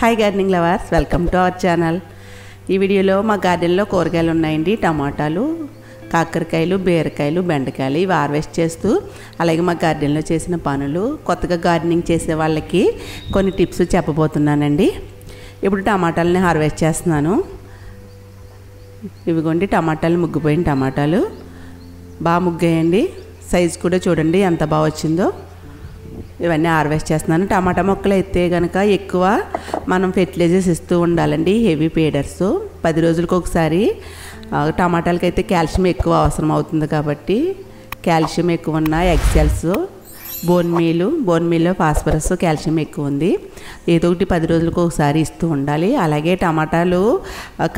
Hi gardening lovers, welcome to our channel. ఈ వీడియోలో మా గార్డెన్లో కూరగాయలు ఉన్నాయండి. టమాటాలు, కాకరకాయలు, బీరకాయలు, బెండకాయలు ఇవి హార్వెస్ట్ చేస్తూ, అలాగే మా గార్డెన్లో చేసిన పనులు, కొత్తగా గార్డెనింగ్ చేసే వాళ్ళకి కొన్ని టిప్స్ చెప్పబోతున్నానండి. ఇప్పుడు టమాటాలని హార్వెస్ట్ చేస్తున్నాను. ఇవిగోండి టమాటాలు, ముగ్గిపోయిన టమాటాలు బాగా ముగ్గాయండి. సైజు కూడా చూడండి ఎంత బాగా వచ్చిందో. ఇవన్నీ హార్వెస్ట్ చేస్తున్నాను. టమాటా మొక్కలు అయితే కనుక ఎక్కువ మనం ఫెర్టిలైజర్స్ ఇస్తూ ఉండాలండి, హెవీ ఫీడర్స్. 10 రోజులకు ఒకసారి. టమాటాలకి అయితే కాల్షియం ఎక్కువ అవసరం అవుతుంది కాబట్టి కాల్షియం ఎక్కువ ఉన్న ఎగ్సెల్స్, బోన్ మీల్లో ఫాస్ఫరస్, కాల్షియం ఎక్కువ ఉంది. ఏదో ఒకటి 10 రోజులకు ఒకసారి ఇస్తూ ఉండాలి. అలాగే టమాటాలు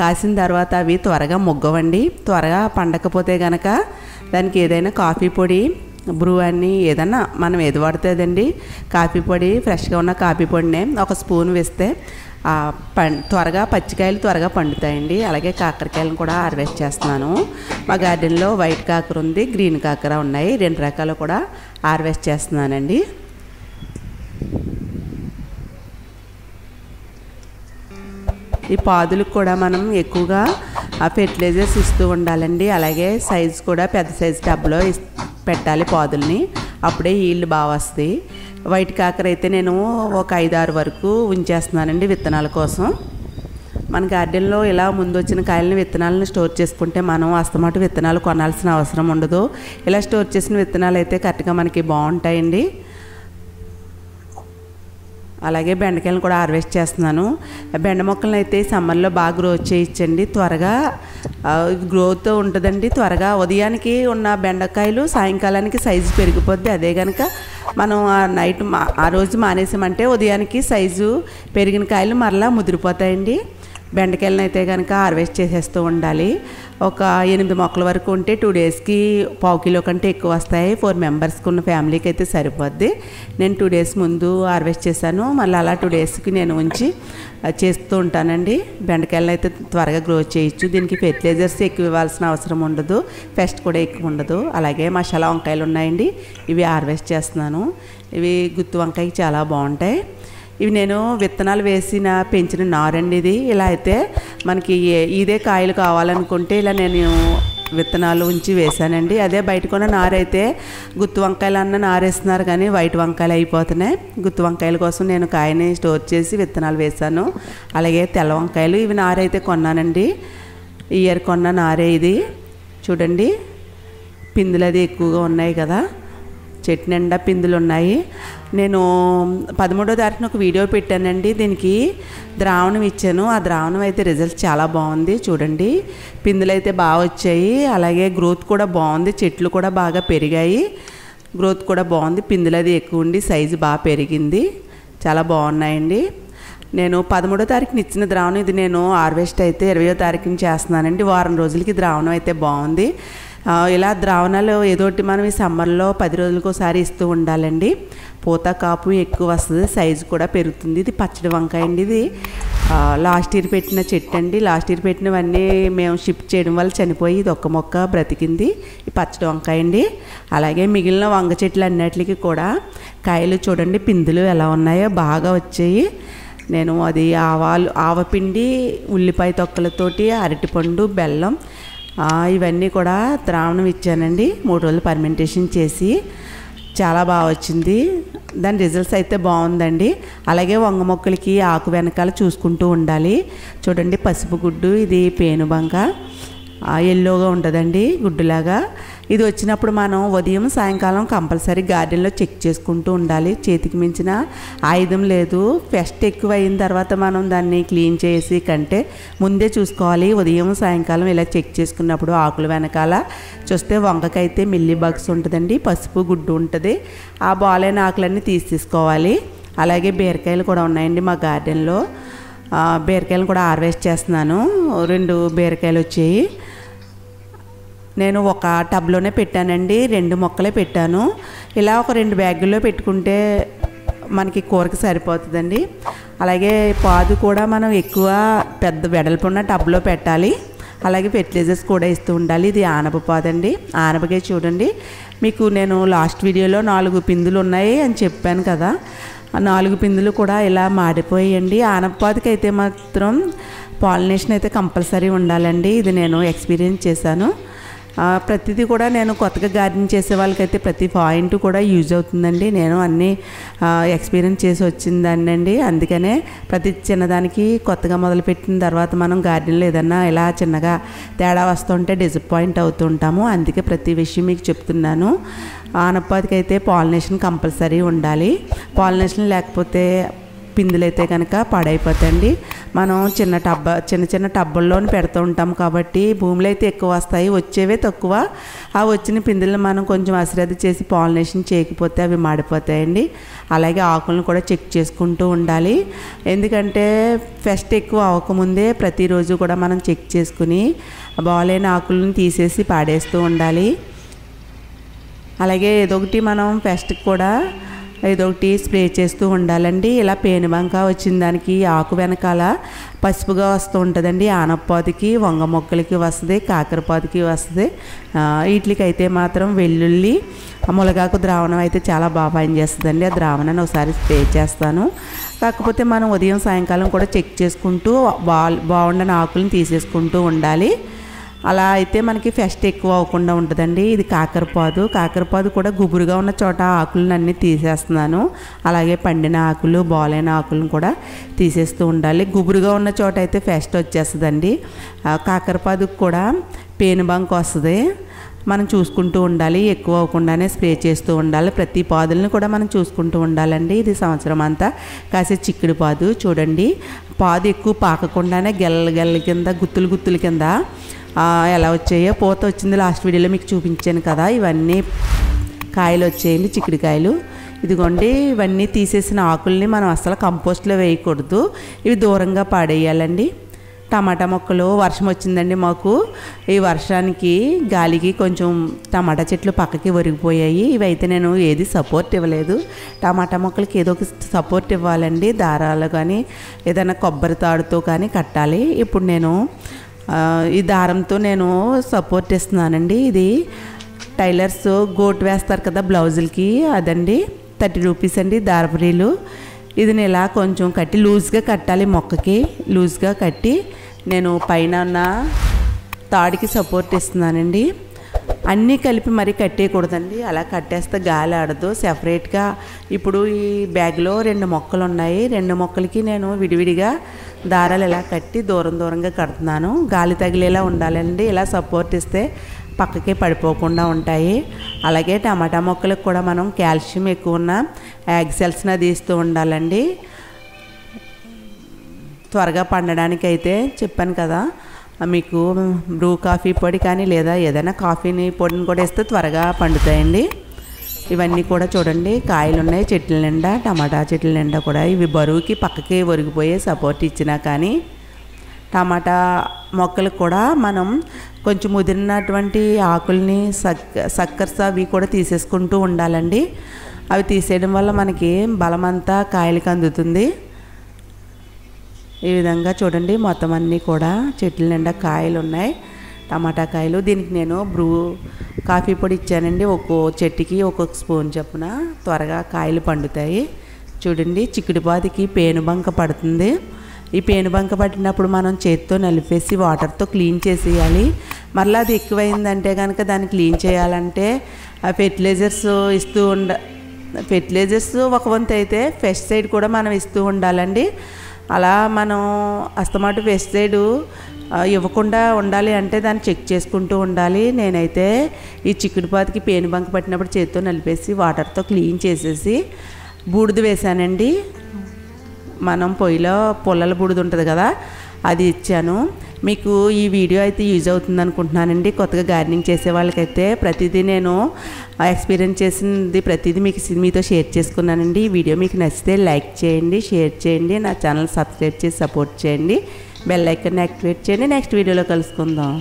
కాసిన తర్వాత అవి త్వరగా మొగ్గవండి. త్వరగా పండకపోతే కనుక దానికి ఏదైనా కాఫీ పొడి, బ్రూ అని ఏదన్నా మనం ఏది పడుతుందండి, కాఫీ పొడి, ఫ్రెష్గా ఉన్న కాఫీ పొడినే ఒక స్పూన్ వేస్తే త్వరగా పచ్చికాయలు త్వరగా పండుతాయండి. అలాగే కాకరకాయలను కూడా హార్వెస్ట్ చేస్తున్నాను. మా గార్డెన్లో వైట్ కాకర ఉంది, గ్రీన్ కాకర ఉన్నాయి. 2 రకాలు కూడా హార్వెస్ట్ చేస్తున్నానండి. ఈ పాదులకు కూడా మనం ఎక్కువగా ఫెర్టిలైజర్స్ ఇస్తూ ఉండాలండి. అలాగే సైజు కూడా పెద్ద సైజు టబ్లో పెట్టాలి పాదుల్ని, అప్పుడే ఈల్డ్ బాగా వస్తాయి. వైట్ కాకర అయితే నేను ఒక 5-6 వరకు ఉంచేస్తున్నానండి విత్తనాల కోసం. మన గార్డెన్లో ఇలా ముందు వచ్చిన కాయలని విత్తనాలను స్టోర్ చేసుకుంటే మనం అస్తమాటు విత్తనాలు కొనాల్సిన అవసరం ఉండదు. ఇలా స్టోర్ చేసిన విత్తనాలు అయితే కరెక్ట్గా మనకి బాగుంటాయండి. అలాగే బెండకాయలను కూడా హార్వెస్ట్ చేస్తున్నాను. బెండ మొక్కలను అయితే సమ్మర్లో బాగా గ్రోత్ చేయించండి, త్వరగా గ్రోత్ ఉంటుందండి. త్వరగా ఉదయానికి ఉన్న బెండకాయలు సాయంకాలానికి సైజు పెరిగిపోద్ది. అదే కనుక మనం ఆ రోజు మానేసామంటే ఉదయానికి సైజు పెరిగిన కాయలు మరలా ముదిరిపోతాయండి. బెండకాయలను అయితే కనుక హార్వెస్ట్ చేసేస్తూ ఉండాలి. ఒక 8 మొక్కల వరకు ఉంటే 2 డేస్కి 1/4 కిలో కంటే ఎక్కువ వస్తాయి. 4 మెంబర్స్కి ఉన్న ఫ్యామిలీకి అయితే సరిపోద్ది. నేను 2 డేస్ ముందు హార్వెస్ట్ చేశాను. మళ్ళీ అలా 2 డేస్కి నేను ఉంచి చేస్తూ ఉంటానండి. బెండకాయలను అయితే త్వరగా గ్రోత్ చేయొచ్చు. దీనికి ఫెర్టిలైజర్స్ ఎక్కువ ఇవ్వాల్సిన అవసరం ఉండదు, పెస్ట్ కూడా ఎక్కువ ఉండదు. అలాగే మసాలా వంకాయలు ఉన్నాయండి, ఇవి హార్వెస్ట్ చేస్తున్నాను. ఇవి గుత్తి వంకాయకి చాలా బాగుంటాయి. ఇవి నేను విత్తనాలు వేసిన పెంచిన నారండి. ఇది ఇలా అయితే మనకి ఇదే కాయలు కావాలనుకుంటే ఇలా నేను విత్తనాలు ఉంచి వేసానండి. అదే బయట కొన్న నారైతే గుత్తి వంకాయలు అన్న నారేస్తున్నారు కానీ వైట్ వంకాయలు అయిపోతున్నాయి. గుత్తి వంకాయల కోసం నేను కాయని స్టోర్ చేసి విత్తనాలు వేసాను. అలాగే తెల్ల వంకాయలు, ఇవి నారైతే కొన్నానండి. ఈ ఇయర్ కొన్న నారే ఇది. చూడండి పిందులు అది ఎక్కువగా ఉన్నాయి కదా, చెట్టు నిండా పిందులు ఉన్నాయి. నేను 13వ తారీఖున ఒక వీడియో పెట్టానండి. దీనికి ద్రావణం ఇచ్చాను. ఆ ద్రావణం అయితే రిజల్ట్స్ చాలా బాగుంది. చూడండి పిందులు అయితే బాగా వచ్చాయి. అలాగే గ్రోత్ కూడా బాగుంది, చెట్లు కూడా బాగా పెరిగాయి, గ్రోత్ కూడా బాగుంది. పిందులు అది ఎక్కువ ఉండి సైజు బాగా పెరిగింది, చాలా బాగున్నాయండి. నేను 13వ తారీఖున ఇచ్చిన ద్రావణం ఇది నేను హార్వెస్ట్ అయితే 20వ తారీఖున చేస్తున్నానండి. వారం రోజులకి ద్రావణం అయితే బాగుంది. ఇలా ద్రావణాలు ఏదోటి మనం ఈ సమ్మర్లో 10 రోజులకు ఒకసారి ఇస్తూ ఉండాలండి. పూత కాపు ఎక్కువ వస్తుంది, సైజు కూడా పెరుగుతుంది. ఇది పచ్చడి వంకాయ అండి. ఇది లాస్ట్ ఇయర్ పెట్టిన చెట్టు అండి. లాస్ట్ ఇయర్ పెట్టినవన్నీ మేము షిఫ్ట్ చేయడం వల్ల చనిపోయి ఇది ఒక్క మొక్క బ్రతికింది. ఈ పచ్చడి వంకాయ అండి. అలాగే మిగిలిన వంగ చెట్లు అన్నిటికీ కూడా కాయలు చూడండి పిందులు ఎలా ఉన్నాయో బాగా వచ్చాయి. నేను అది ఆవపిండి, ఉల్లిపాయ తొక్కలతోటి, అరటిపండు, బెల్లం ఇవన్నీ కూడా ద్రావణం ఇచ్చానండి. 3 రోజులు ఫర్మెంటేషన్ చేసి చాలా బాగా వచ్చింది. దాని రిజల్ట్స్ అయితే బాగుందండి. అలాగే వంగ మొక్కలకి ఆకు వెనకాల చూసుకుంటూ ఉండాలి. చూడండి పసుపు గుడ్డు, ఇది పేనుబంక, ఎల్లోగా ఉంటుందండి గుడ్డులాగా. ఇది వచ్చినప్పుడు మనం ఉదయం సాయంకాలం కంపల్సరీ గార్డెన్లో చెక్ చేసుకుంటూ ఉండాలి. చేతికి మించిన ఆయుధం లేదు. పెస్ట్ ఎక్కువ అయిన తర్వాత మనం దాన్ని క్లీన్ చేసి కంటే ముందే చూసుకోవాలి. ఉదయం సాయంకాలం ఇలా చెక్ చేసుకున్నప్పుడు ఆకులు వెనకాల చూస్తే వంగకైతే మిల్లీ బగ్స్ ఉంటుందండి, పసుపు గుడ్డు ఉంటుంది. ఆ బాలైన ఆకులన్నీ తీసుకోవాలి. అలాగే బీరకాయలు కూడా ఉన్నాయండి మా గార్డెన్లో. బీరకాయలు కూడా హార్వెస్ట్ చేస్తున్నాను. 2 బీరకాయలు వచ్చాయి. నేను ఒక టబ్లోనే పెట్టానండి, 2 మొక్కలే పెట్టాను. ఇలా ఒక 2 బ్యాగుల్లో పెట్టుకుంటే మనకి కూరకి సరిపోతుందండి. అలాగే పాదు కూడా మనం ఎక్కువ పెద్ద వెడల్పున్న టబ్లో పెట్టాలి. అలాగే ఫెర్టిలైజర్స్ కూడా ఇస్తూ ఉండాలి. ఇది ఆనప పాదండి. ఆనపకాయ చూడండి, మీకు నేను లాస్ట్ వీడియోలో 4 పిందులు ఉన్నాయి అని చెప్పాను కదా, ఆ 4 పిందులు కూడా ఇలా మాడిపోయాయండి. ఆనప పాదుకి అయితే మాత్రం పాలినేషన్ అయితే కంపల్సరీ ఉండాలండి. ఇది నేను ఎక్స్పీరియన్స్ చేశాను. ప్రతిదీ కూడా నేను కొత్తగా గార్డెనింగ్ చేసే వాళ్ళకైతే ప్రతి పాయింట్ కూడా యూజ్ అవుతుందండి. నేను అన్నీ ఎక్స్పీరియన్స్ చేసి వచ్చిందండి. అందుకనే ప్రతి చిన్నదానికి కొత్తగా మొదలుపెట్టిన తర్వాత మనం గార్డెన్లో ఏదన్నా ఇలా చిన్నగా తేడా వస్తుంటే డిసప్పాయింట్ అవుతుంటాము. అందుకే ప్రతి విషయం మీకు చెప్తున్నాను. ఆనపపాదికి అయితే పాలినేషన్ కంపల్సరీ ఉండాలి. పాలినేషన్ లేకపోతే పిందులైతే కనుక పాడైపోతాయండి. మనం చిన్న టబ్బుల్లోనే పెడుతూ ఉంటాం కాబట్టి భూమిలో అయితే ఎక్కువ వస్తాయి, వచ్చేవే తక్కువ. ఆ వచ్చిన పిందులను మనం కొంచెం అశ్రద్ధ చేసి పాలినేషన్ చేయకపోతే అవి మాడిపోతాయండి. అలాగే ఆకులను కూడా చెక్ చేసుకుంటూ ఉండాలి. ఎందుకంటే పెస్ట్ ఎక్కువ అవ్వకముందే ప్రతిరోజు కూడా మనం చెక్ చేసుకుని బాగాలేని ఆకులను తీసేసి పాడేస్తూ ఉండాలి. అలాగే ఏదొకటి మనం పెస్ట్కి కూడా ఏదొకటి స్ప్రే చేస్తూ ఉండాలండి. ఇలా పేనుబంక వచ్చిన దానికి ఆకు వెనకాల పసుపుగా వస్తూ ఉంటుందండి. ఆనపపాదుకి, వంగ మొక్కలకి వస్తుంది, కాకరపాదుకి వస్తుంది. వీటికి అయితే మాత్రం వెల్లుల్లి ములగాకు ద్రావణం అయితే చాలా బాగా పనిచేస్తుందండి. ఆ ద్రావణాన్ని ఒకసారి స్ప్రే చేస్తాను. కాకపోతే మనం ఉదయం సాయంకాలం కూడా చెక్ చేసుకుంటూ బాగుండని ఆకులను తీసేసుకుంటూ ఉండాలి. అలా అయితే మనకి పెస్ట్ ఎక్కువ అవ్వకుండా ఉంటుందండి. ఇది కాకరపాదు కూడా గుబురుగా ఉన్న చోట ఆకులను అన్నీ తీసేస్తున్నాను. అలాగే పండిన ఆకులు, బాలైన ఆకులను కూడా తీసేస్తూ ఉండాలి. గుబురుగా ఉన్న చోట అయితే పెస్ట్ వచ్చేస్తుందండి. కాకరపాదుకు కూడా పేనుబంక వస్తుంది. మనం చూసుకుంటూ ఉండాలి. ఎక్కువ అవ్వకుండానే స్ప్రే చేస్తూ ఉండాలి. ప్రతి పాదులను కూడా మనం చూసుకుంటూ ఉండాలండి. ఇది సంవత్సరం అంతా కాసే చిక్కుడు పాదు. చూడండి, పాదు ఎక్కువ పాకకుండానే గెల్ల కింద గుత్తులు కింద ఎలా వచ్చాయో. పూత వచ్చింది లాస్ట్ వీడియోలో మీకు చూపించాను కదా. ఇవన్నీ కాయలు వచ్చేయండి, చిక్కుడుకాయలు. ఇదిగోండి, ఇవన్నీ తీసేసిన ఆకుల్ని మనం అసలు కంపోస్ట్లో వేయకూడదు. ఇవి దూరంగా పాడేయాలండి. టమాటా మొక్కలు వర్షం వచ్చిందండి మాకు. ఈ వర్షానికి గాలికి కొంచెం టమాటా చెట్లు పక్కకి ఒరిగిపోయాయి. ఇవైతే నేను ఏది సపోర్ట్ ఇవ్వలేదు. టమాటా మొక్కలకి ఏదో ఒక సపోర్ట్ ఇవ్వాలండి. దారాలు కానీ ఏదైనా కొబ్బరి తాడుతో కానీ కట్టాలి. ఇప్పుడు నేను ఈ దారంతో నేను సపోర్ట్ ఇస్తున్నానండి. ఇది టైలర్స్ గోటు వేస్తారు కదా బ్లౌజులకి, అదండి. 30 రూపీస్ అండి దారపు రీలు. ఇది ఇలా కొంచెం కట్టి లూజ్గా కట్టాలి. మొక్కకి లూజ్గా కట్టి నేను పైన ఉన్న తాడికి సపోర్ట్ ఇస్తున్నానండి. అన్నీ కలిపి మరీ కట్టేయకూడదండి. అలా కట్టేస్తే గాలి ఆడదు. సెపరేట్గా ఇప్పుడు ఈ బ్యాగ్లో 2 మొక్కలు ఉన్నాయి. 2 మొక్కలకి నేను విడివిడిగా దారాలు ఇలా కట్టి దూరంగా కడుతున్నాను. గాలి తగిలేలా ఉండాలండి. ఇలా సపోర్ట్ ఇస్తే పక్కకి పడిపోకుండా ఉంటాయి. అలాగే టమాటా మొక్కలకు కూడా మనం కాల్షియం ఎక్కువ ఉన్న యాగ్ సెల్స్ని అది ఇస్తూ ఉండాలండి. త్వరగా పండడానికి అయితే చెప్పాను కదా మీకు, బ్రూ కాఫీ పొడి కానీ లేదా ఏదైనా కాఫీని పొడిని కూడా ఇస్తే త్వరగా పండుతాయండి. ఇవన్నీ కూడా చూడండి, కాయలు ఉన్నాయి చెట్ల నిండా, టమాటా చెట్ల నిండా కూడా. ఇవి బరువుకి పక్కకి ఒరిగిపోయే సపోర్ట్ ఇచ్చినా కానీ టమాటా మొక్కలకు కూడా మనం కొంచెం ముదిరినటువంటి ఆకుల్ని సక్కర్స్ అవి కూడా తీసేసుకుంటూ ఉండాలండి. అవి తీసేయడం వల్ల మనకి బలమంతా కాయలకు అందుతుంది. ఈ విధంగా చూడండి, మొత్తం అన్నీ కూడా చెట్ల నిండా కాయలు ఉన్నాయి, టమాటా కాయలు. దీనికి నేను బ్రూ కాఫీ పొడి ఇచ్చానండి. ఒక్కో చెట్టుకి ఒక్కొక్క స్పూన్ చొప్పున. త్వరగా కాయలు పండుతాయి. చూడండి, చిక్కుడుపాదికి పేనుబంక పడుతుంది. ఈ పేనుబంక పట్టినప్పుడు మనం చేతితో నలిపేసి వాటర్తో క్లీన్ చేసేయాలి. మరలా అది ఎక్కువైందంటే కనుక దాన్ని క్లీన్ చేయాలంటే ఫెర్టిలైజర్స్ ఫెర్టిలైజర్స్ ఒక వంతు అయితే పెస్టిసైడ్ కూడా మనం ఇస్తూ ఉండాలండి. అలా మనం అస్తమాటు పెస్టిసైడ్ ఇవ్వకుండా ఉండాలి అంటే దాన్ని చెక్ చేసుకుంటూ ఉండాలి. నేనైతే ఈ చిక్కుడుపాతికి పేనుబంక పట్టినప్పుడు చేతితో నలిపేసి వాటర్తో క్లీన్ చేసేసి బూడిద వేసానండి. మనం పొయ్యిలో పుల్లల బూడిద ఉంటుంది కదా, అది ఇచ్చాను. మీకు ఈ వీడియో అయితే యూజ్ అవుతుంది అనుకుంటున్నానండి. కొత్తగా గార్డెనింగ్ చేసే వాళ్ళకైతే ప్రతిదీ నేను ఎక్స్పీరియన్స్ చేసింది ప్రతిదీ మీతో షేర్ చేసుకున్నానండి. ఈ వీడియో మీకు నచ్చితే లైక్ చేయండి, షేర్ చేయండి, నా ఛానల్ సబ్స్క్రైబ్ చేసి సపోర్ట్ చేయండి, బెల్ ఐకాన్ని యాక్టివేట్ చేయండి. నెక్స్ట్ వీడియోలో కలుసుకుందాం.